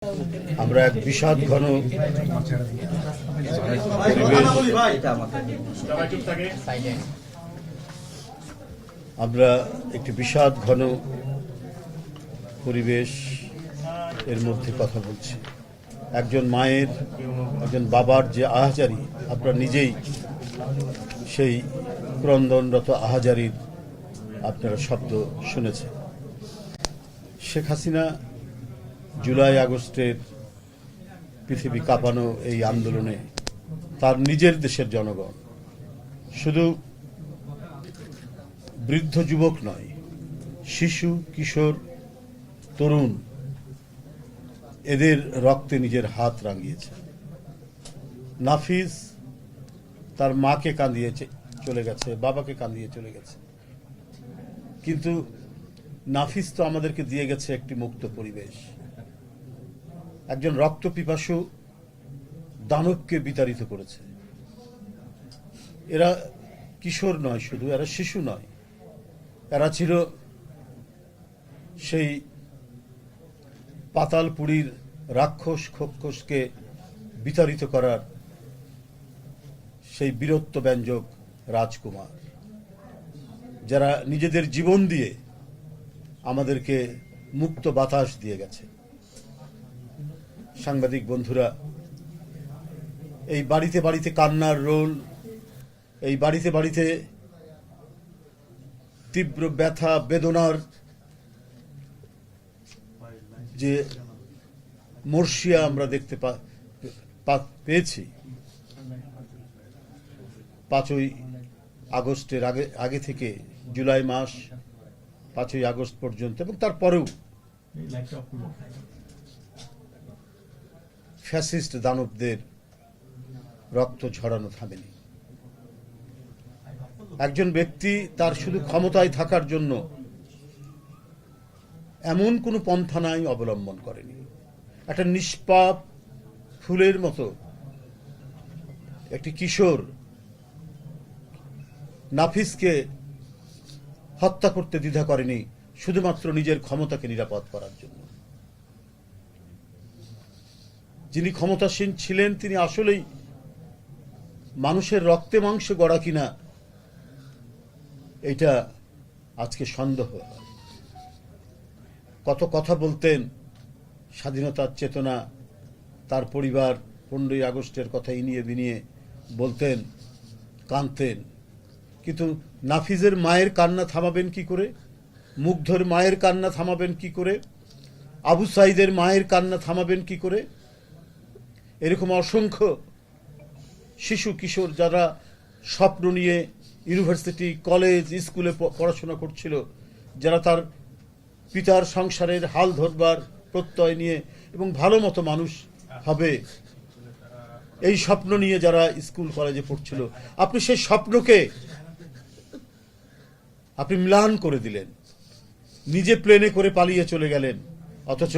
আমরা এক বিষাদ ঘন আমরা একটি বিষাদ ঘন পরিবেশ এর মধ্যে কথা বলছি। একজন মায়ের, একজন বাবার যে আহাজারি, আপনারা নিজেই সেই ক্রন্দনরত আহাজারির আপনারা শব্দ শুনেছেন। শেখ হাসিনা জুলাই আগস্টের পৃথিবী কাঁপানো এই আন্দোলনে তার নিজের দেশের জনগণ, শুধু বৃদ্ধ যুবক নয়, শিশু, কিশোর, তরুণ, এদের রক্তে নিজের হাত রাঙিয়েছে। নাফিজ তার মাকে কাঁদিয়ে চলে গেছে, বাবাকে কাঁদিয়ে চলে গেছে, কিন্তু নাফিজ তো আমাদেরকে দিয়ে গেছে একটি মুক্ত পরিবেশ। একজন রক্তপিপাসু দানবকে বিতাড়িত করেছে। এরা কিশোর নয়, শুধু এরা শিশু নয়, এরা ছিল সেই পাতালপুরীর রাক্ষস খোক্ষসকে বিতাড়িত করার সেই বীরত্ব ব্যঞ্জক রাজকুমার, যারা নিজেদের জীবন দিয়ে আমাদেরকে মুক্ত বাতাস দিয়ে গেছে। সাংবাদিক বন্ধুরা, এই বাড়িতে বাড়িতে কান্নার রোল, এই বাড়িতে বাড়িতে তীব্র ব্যথা বেদনার যে মর্শিয়া আমরা দেখতে পেয়েছি 5ই আগস্টের আগে থেকে জুলাই মাস 5ই আগস্ট পর্যন্ত এবং তারপরেও ফ্যাসিস্ট দানবদের রক্ত ঝরানো থামেনি। একজন ব্যক্তি তার শুধু ক্ষমতায় থাকার জন্য এমন কোনো পন্থা নাই অবলম্বন করেনি। একটা নিষ্পাপ ফুলের মতো একটি কিশোর নাফিজকে হত্যা করতে দ্বিধা করেনি, শুধুমাত্র নিজের ক্ষমতাকে নিরাপদ করার জন্য। যিনি ক্ষমতাসীন ছিলেন তিনি আসলেই মানুষের রক্তে মাংসে গড়া কিনা এটা আজকে সন্দেহ হয়। কত কথা বলতেন, স্বাধীনতার চেতনা, তার পরিবার 15ই আগস্টের কথা ইনিয়ে বিনিয়ে বলতেন, কাঁদতেন, কিন্তু নাফিজের মায়ের কান্না থামাবেন কি করে? মুগ্ধর মায়ের কান্না থামাবেন কি করে? আবু সাইদের মায়ের কান্না থামাবেন কি করে? এরকম অসংখ্য শিশু কিশোর যারা স্বপ্ন নিয়ে ইউনিভার্সিটি, কলেজ, স্কুলে পড়াশোনা করছিল, যারা তার পিতার সংসারের হাল ধরবার প্রত্যয় নিয়ে এবং ভালো মতো মানুষ হবে এই স্বপ্ন নিয়ে যারা স্কুল কলেজে পড়ছিল, আপনি সেই স্বপ্নকে আপনি ম্লান করে দিলেন, নিজে প্লেনে করে পালিয়ে চলে গেলেন, অথচ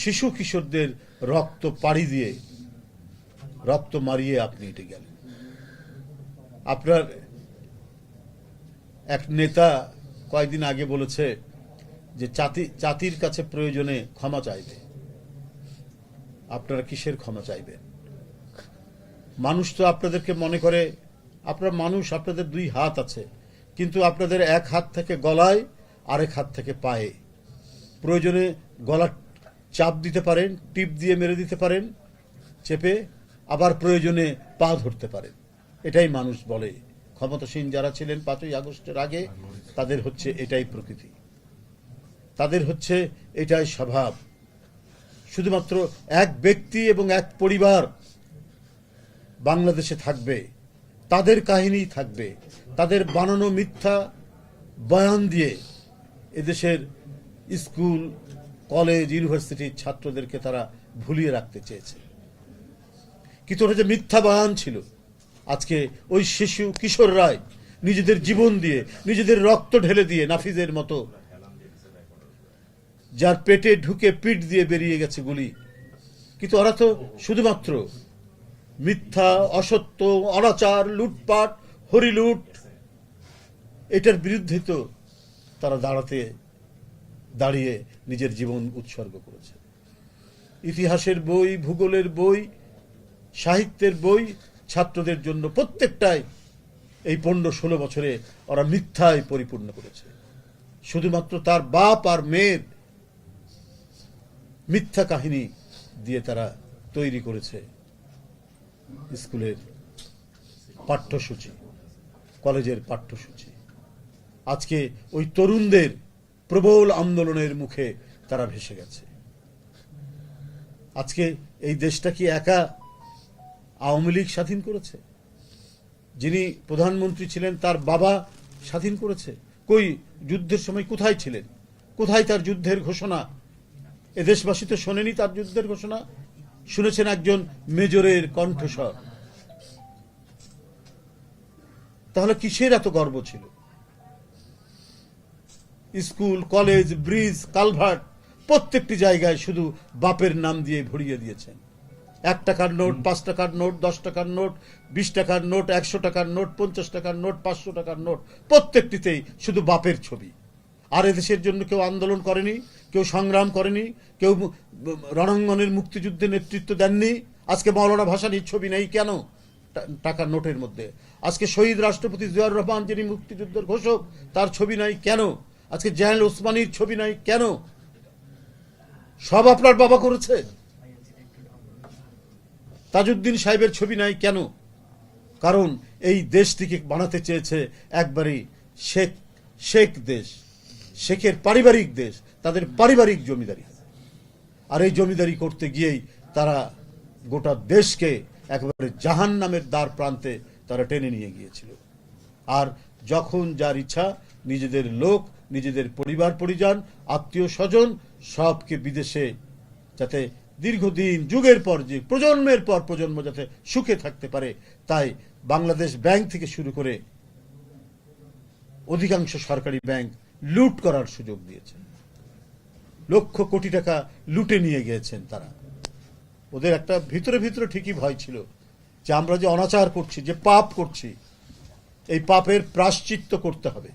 শিশু কিশোরদের রক্ত পাড়ি দিয়ে, রক্ত মারিয়ে আপনি এটে গেলেন। আপনার এক নেতা কয়েকদিন আগে বলেছে যে জাতির কাছে প্রয়োজনে ক্ষমা চাইবে। আপনারা কিসের ক্ষমা চাইবেন? মানুষ তো আপনাদেরকে মনে করে আপনার মানুষ, আপনাদের 2 হাত আছে, কিন্তু আপনাদের এক হাত থেকে গলায়, আরেক হাত থেকে পায়ে। প্রয়োজনে গলা চাপ দিতে পারেন, টিপ দিয়ে মেরে দিতে পারেন চেপে, আবার প্রয়োজনে পা ধরতে পারেন। এটাই মানুষ বলে। ক্ষমতাসীন যারা ছিলেন 5ই আগস্টের আগে, তাদের হচ্ছে এটাই প্রকৃতি, তাদের হচ্ছে এটাই স্বভাব। শুধুমাত্র এক ব্যক্তি এবং এক পরিবার বাংলাদেশে থাকবে, তাদের কাহিনী থাকবে, তাদের বানানো মিথ্যা বয়ান দিয়ে এদেশের স্কুল, কলেজ, ইউনিভার্সিটির ছাত্রদেরকে তারা ভুলিয়ে রাখতে চেয়েছে। কিন্তু ওটা যে মিথ্যা বয়ান ছিল, আজকে ওই শিশু কিশোররাই নিজেদের জীবন দিয়ে, নিজেদের রক্ত ঢেলে দিয়ে, নাফিজের মতো যার পেটে ঢুকে পিঠ দিয়ে বেরিয়ে গেছে গুলি, কিন্তু ওরা তো শুধুমাত্র মিথ্যা, অসত্য, অনাচার, লুটপাট, হরিলুট, এটার বিরুদ্ধে তো তারা দাঁড়িয়ে নিজের জীবন উৎসর্গ করেছে। ইতিহাসের বই, ভূগোলের বই, সাহিত্যের বই ছাত্রদের জন্য প্রত্যেকটাই এই 15-16 বছরে ওরা মিথ্যায় পরিপূর্ণ করেছে। শুধুমাত্র তার বাপ আর মেয়ের মিথ্যা কাহিনী দিয়ে তারা তৈরি করেছে স্কুলের পাঠ্যসূচি, কলেজের পাঠ্যসূচি। আজকে ওই তরুণদের প্রবল আন্দোলনের মুখে তারা ভেসে গেছে। আজকে এই দেশটা কি একা আওয়ামী লীগ স্বাধীন করেছে? যিনি প্রধানমন্ত্রী ছিলেন তার বাবা স্বাধীন করেছে। কই যুদ্ধের সময় কোথায় ছিলেন? কোথায় তার যুদ্ধের ঘোষণা? এ দেশবাসী তো শোনেনি তার যুদ্ধের ঘোষণা, শুনেছেন একজন মেজরের কণ্ঠস্বর। তাহলে কিসের এত গর্ব ছিল? স্কুল, কলেজ, ব্রিজ, কালভার্ট প্রত্যেকটি জায়গায় শুধু বাপের নাম দিয়ে ভরিয়ে দিয়েছেন। 1 টাকার নোট, 5 টাকার নোট, 10 টাকার নোট, 20 টাকার নোট, 100 টাকার নোট, 50 টাকার নোট, 500 টাকার নোট, প্রত্যেকটিতেই শুধু বাপের ছবি। আর এদেশের জন্য কেউ আন্দোলন করেনি, কেউ সংগ্রাম করেনি, কেউ রণাঙ্গনের মুক্তিযুদ্ধে নেতৃত্ব দেননি। আজকে মৌলানা ভাসানীর ছবি নেই কেন টাকার নোটের মধ্যে? আজকে শহীদ রাষ্ট্রপতি জিয়াউর রহমান যিনি মুক্তিযুদ্ধের ঘোষক তার ছবি নাই কেন? আজকে জাহেল ওসমানীর ছবি নাই কেন? সব আপনার বাবা করেছে। তাজউদ্দিন সাহেবের ছবি নাই কেন? কারণ এই দেশটিকে বানাতে চেয়েছে একবারই শেখ দেশ, শেখের পারিবারিক দেশ, তাদের পারিবারিক জমিদারি। আর এই জমিদারি করতে গিয়েই তারা গোটা দেশকে একেবারে জাহান্নামের দ্বার প্রান্তে তারা টেনে নিয়ে গিয়েছিল। আর যখন যার ইচ্ছা নিজেদের লোক, নিজেদের পরিবার পরিজন, আত্মীয় স্বজন সবকে বিদেশে যাতে দীর্ঘদিন যুগের পর যুগ, প্রজন্মের পর প্রজন্ম যাতে সুখে থাকতে পারে, তাই বাংলাদেশ ব্যাংক থেকে শুরু করে অধিকাংশ সরকারি ব্যাংক লুট করার সুযোগ দিয়েছেন। লক্ষ কোটি টাকা লুটে নিয়ে গিয়েছেন তারা। ওদের একটা ভিতরে ভিতরে ঠিকই ভয় ছিল যে আমরা যে অনাচার করছি, যে পাপ করছি, এই পাপের প্রায়শ্চিত্ত করতে হবে।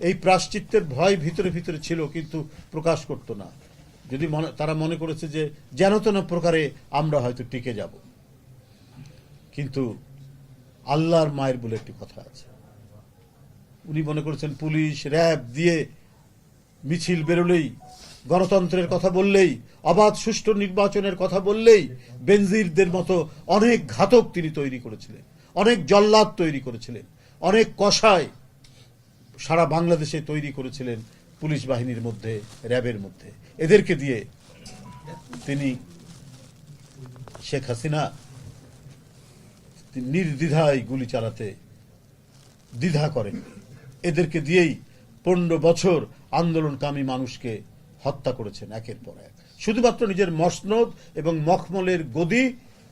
এই প্রায়শ্চিত্তের ভয় ভিতরে ভিতরে ছিল, কিন্তু প্রকাশ করতো না। যদি তারা মনে করেছে যে যেন তেন প্রকারে আমরা হয়তো টিকে যাব। কিন্তু আল্লাহর মায়ের বলে একটি কথা আছে। উনি মনে করেছেন পুলিশ, র্যাব দিয়ে মিছিল বেরোলেই, গণতন্ত্রের কথা বললেই, অবাধ সুষ্ঠু নির্বাচনের কথা বললেই বেনজিরদের মতো অনেক ঘাতক তিনি তৈরি করেছিলেন, অনেক জল্লাদ তৈরি করেছিলেন, অনেক কসাই সারা বাংলাদেশে তৈরি করেছিলেন পুলিশ বাহিনীর মধ্যে, র্যাবের মধ্যে। এদেরকে দিয়ে তিনি শেখ হাসিনা নির্দ্বিধায় গুলি চালাতে দ্বিধা করেন। এদেরকে দিয়েই 15 বছর আন্দোলনকামী মানুষকে হত্যা করেছেন একের পর এক, শুধুমাত্র নিজের মসনদ এবং মখমলের গদি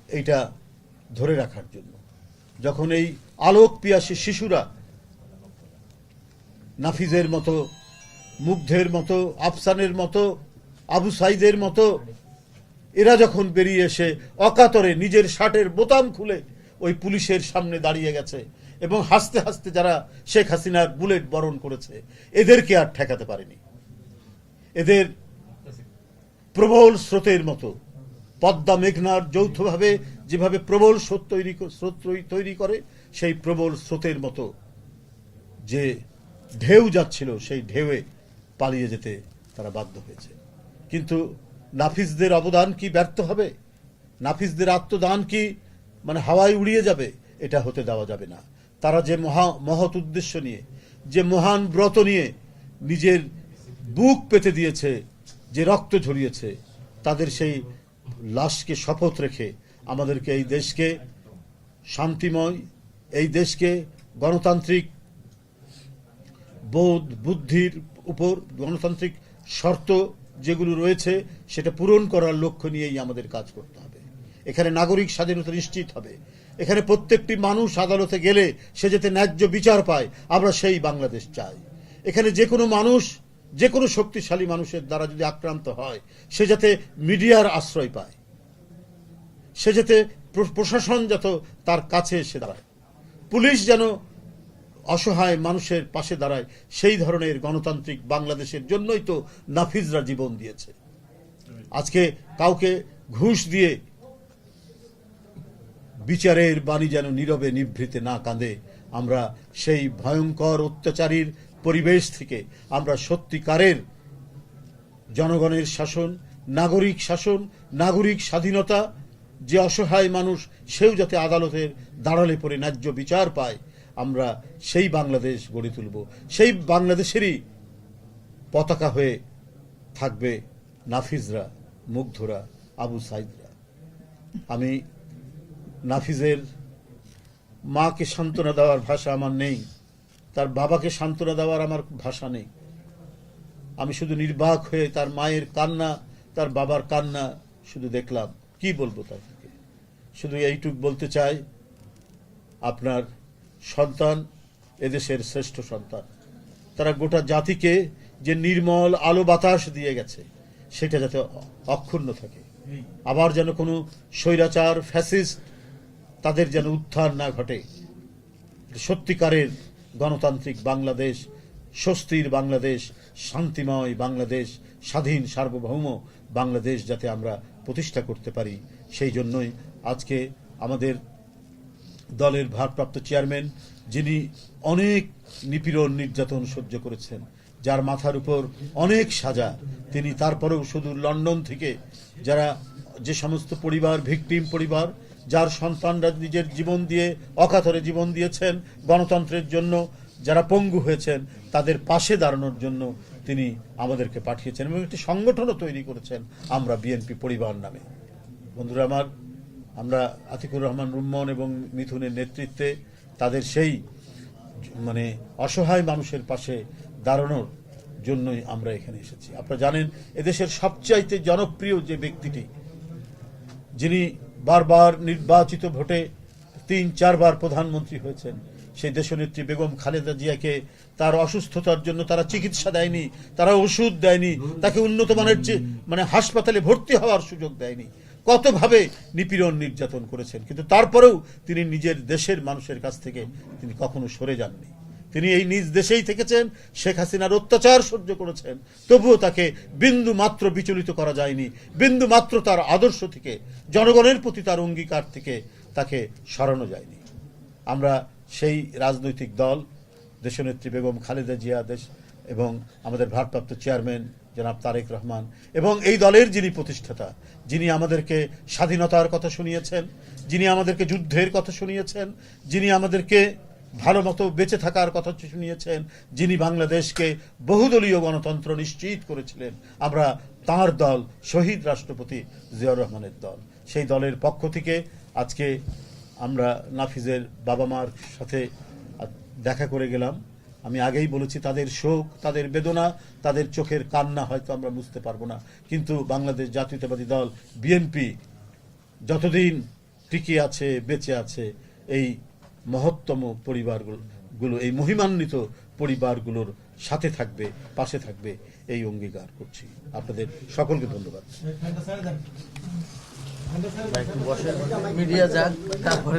এইটা ধরে রাখার জন্য। যখন এই আলোক পিয়াসী শিশুরা নাফিজের মতো, মুগ্ধের মতো, আফসানের মতো, আবু সাইদের মতো এরা যখন বেরিয়ে এসে অকাতরে নিজের শার্টের বোতাম খুলে ওই পুলিশের সামনে দাঁড়িয়ে গেছে এবং হাসতে হাসতে যারা শেখ হাসিনার বুলেট বরণ করেছে, এদেরকে আর ঠেকাতে পারেনি। এদের প্রবল স্রোতের মতো, পদ্মা মেঘনার যৌথভাবে যেভাবে প্রবল স্রোত তৈরি করে, সেই প্রবল স্রোতের মতো যে ঢেউ যাচ্ছিল, সেই ঢেউয়ে পালিয়ে যেতে তারা বাধ্য হয়েছে। কিন্তু নাফিজদের অবদান কি ব্যর্থ হবে? নাফিজদের আত্মদান কি মানে হাওয়ায় উড়িয়ে যাবে? এটা হতে দেওয়া যাবে না। তারা যে মহৎ উদ্দেশ্য নিয়ে, যে মহান ব্রত নিয়ে নিজের বুক পেতে দিয়েছে, যে রক্ত ঝরিয়েছে, তাদের সেই লাশকে শপথ রেখে আমাদেরকে এই দেশকে শান্তিময়, এই দেশকে গণতান্ত্রিক বোধ বুদ্ধির উপর, গণতান্ত্রিক শর্ত যেগুলো রয়েছে সেটা পূরণ করার লক্ষ্য নিয়েই আমাদের কাজ করতে হবে। এখানে নাগরিক স্বাধীনতা নিশ্চিত হবে। এখানে প্রত্যেকটি মানুষ আদালতে গেলে সে যাতে ন্যায্য বিচার পায়, আমরা সেই বাংলাদেশ চাই। এখানে যে কোনো মানুষ, যে কোনো শক্তিশালী মানুষের দ্বারা যদি আক্রান্ত হয়, সে যাতে মিডিয়ার আশ্রয় পায়, সে যাতে প্রশাসন যত তার কাছে এসে দাঁড়ায়, পুলিশ যেন অসহায় মানুষের পাশে দাঁড়ায়। সেই ধরনের গণতান্ত্রিক বাংলাদেশের জন্যই তো নাফিজরা জীবন দিয়েছে। আজকে কাউকে ঘুষ দিয়ে বিচারের বাণী যেন নীরবে নিভৃতে না কাঁদে। আমরা সেই ভয়ঙ্কর অত্যাচারীর পরিবেশ থেকে আমরা সত্যিকারের জনগণের শাসন, নাগরিক শাসন, নাগরিক স্বাধীনতা, যে অসহায় মানুষ সেও যাতে আদালতের দাঁড়ালে পড়ে ন্যায্য বিচার পায়, আমরা সেই বাংলাদেশ গড়ে তুলব। সেই বাংলাদেশেরই পতাকা হয়ে থাকবে নাফিজরা, মুগ্ধরা, আবু সাইদরা। আমি নাফিজের মাকে সান্ত্বনা দেওয়ার ভাষা আমার নেই, তার বাবাকে সান্ত্বনা দেওয়ার আমার ভাষা নেই। আমি শুধু নির্বাক হয়ে তার মায়ের কান্না, তার বাবার কান্না শুধু দেখলাম। কি বলবো তাদেরকে? শুধু এইটুক বলতে চাই, আপনার সন্তান এদেশের শ্রেষ্ঠ সন্তান। তারা গোটা জাতিকে যে নির্মল আলো বাতাস দিয়ে গেছে, সেটা যাতে অক্ষুণ্ণ থাকে। আবার যেন কোনো স্বৈরাচার, ফ্যাসিস্ট তাদের যেন উত্থান না ঘটে। সত্যিকারের গণতান্ত্রিক বাংলাদেশ, স্বস্তির বাংলাদেশ, শান্তিময় বাংলাদেশ, স্বাধীন সার্বভৌম বাংলাদেশ যাতে আমরা প্রতিষ্ঠা করতে পারি, সেই জন্যই আজকে আমাদের দলের ভারপ্রাপ্ত চেয়ারম্যান, যিনি অনেক নিপীড়ন নির্যাতন সহ্য করেছেন, যার মাথার উপর অনেক সাজা, তিনি তারপরেও শুধু লন্ডন থেকে যারা যে সমস্ত পরিবার, ভিকটিম পরিবার, যার সন্তানরা নিজের জীবন দিয়ে অকাতরে জীবন দিয়েছেন গণতন্ত্রের জন্য, যারা পঙ্গু হয়েছেন, তাদের পাশে দাঁড়ানোর জন্য তিনি আমাদেরকে পাঠিয়েছেন এবং একটি সংগঠনও তৈরি করেছেন আমরা বিএনপি পরিবার নামে। বন্ধুরা আমার, আমরা আতিকুর রহমান রুম্মন এবং মিথুনের নেতৃত্বে তাদের সেই অসহায় মানুষের পাশে দাঁড়ানোর জন্যই আমরা এখানে এসেছি। আপনারা জানেন, এদেশের সবচাইতে জনপ্রিয় যে ব্যক্তিটি, যিনি বারবার নির্বাচিত ভোটে ৩-৪ বার প্রধানমন্ত্রী হয়েছেন, সেই দেশনেত্রী বেগম খালেদা জিয়াকে তার অসুস্থতার জন্য তারা চিকিৎসা দেয়নি, তারা ওষুধ দেয়নি, তাকে উন্নত মানের হাসপাতালে ভর্তি হওয়ার সুযোগ দেয়নি, কতভাবে নিপীড়ন নির্যাতন করেছেন। কিন্তু তারপরেও তিনি নিজের দেশের মানুষের কাছ থেকে তিনি কখনো সরে যাননি। তিনি এই নিজ দেশেই থেকেছেন, শেখ হাসিনার অত্যাচার সহ্য করেছেন, তবুও তাকে বিন্দু মাত্র বিচলিত করা যায়নি, বিন্দু মাত্র তার আদর্শ থেকে, জনগণের প্রতি তার অঙ্গীকার থেকে তাকে সরানো যায়নি। আমরা সেই রাজনৈতিক দল, দেশনেত্রী বেগম খালেদা জিয়া এবং আমাদের ভারপ্রাপ্ত চেয়ারম্যান জনাব তারেক রহমান, এবং এই দলের যিনি প্রতিষ্ঠাতা, যিনি আমাদেরকে স্বাধীনতার কথা শুনিয়েছেন, যিনি আমাদেরকে যুদ্ধের কথা শুনিয়েছেন, যিনি আমাদেরকে ভালো মতো বেঁচে থাকার কথা শুনিয়েছেন, যিনি বাংলাদেশকে বহুদলীয় গণতন্ত্র নিশ্চিত করেছিলেন, আমরা তাঁর দল শহীদ রাষ্ট্রপতি জিয়াউর রহমানের দল, সেই দলের পক্ষ থেকে আজকে আমরা নাফিজের বাবা মার সাথে দেখা করে গেলাম। আমি আগেই বলেছি, তাদের শোক, তাদের বেদনা, তাদের চোখের কান্না হয়তো আমরা বুঝতে পারবো না, কিন্তু বাংলাদেশ জাতীয়তাবাদী দল বিএনপি যতদিন টিকে আছে, বেঁচে আছে, এই মহত্তম পরিবারগুলো, এই মহিমান্বিত পরিবারগুলোর সাথে থাকবে, পাশে থাকবে, এই অঙ্গীকার করছি। আপনাদের সকলকে ধন্যবাদ। মিডিয়া যাক, তারপরে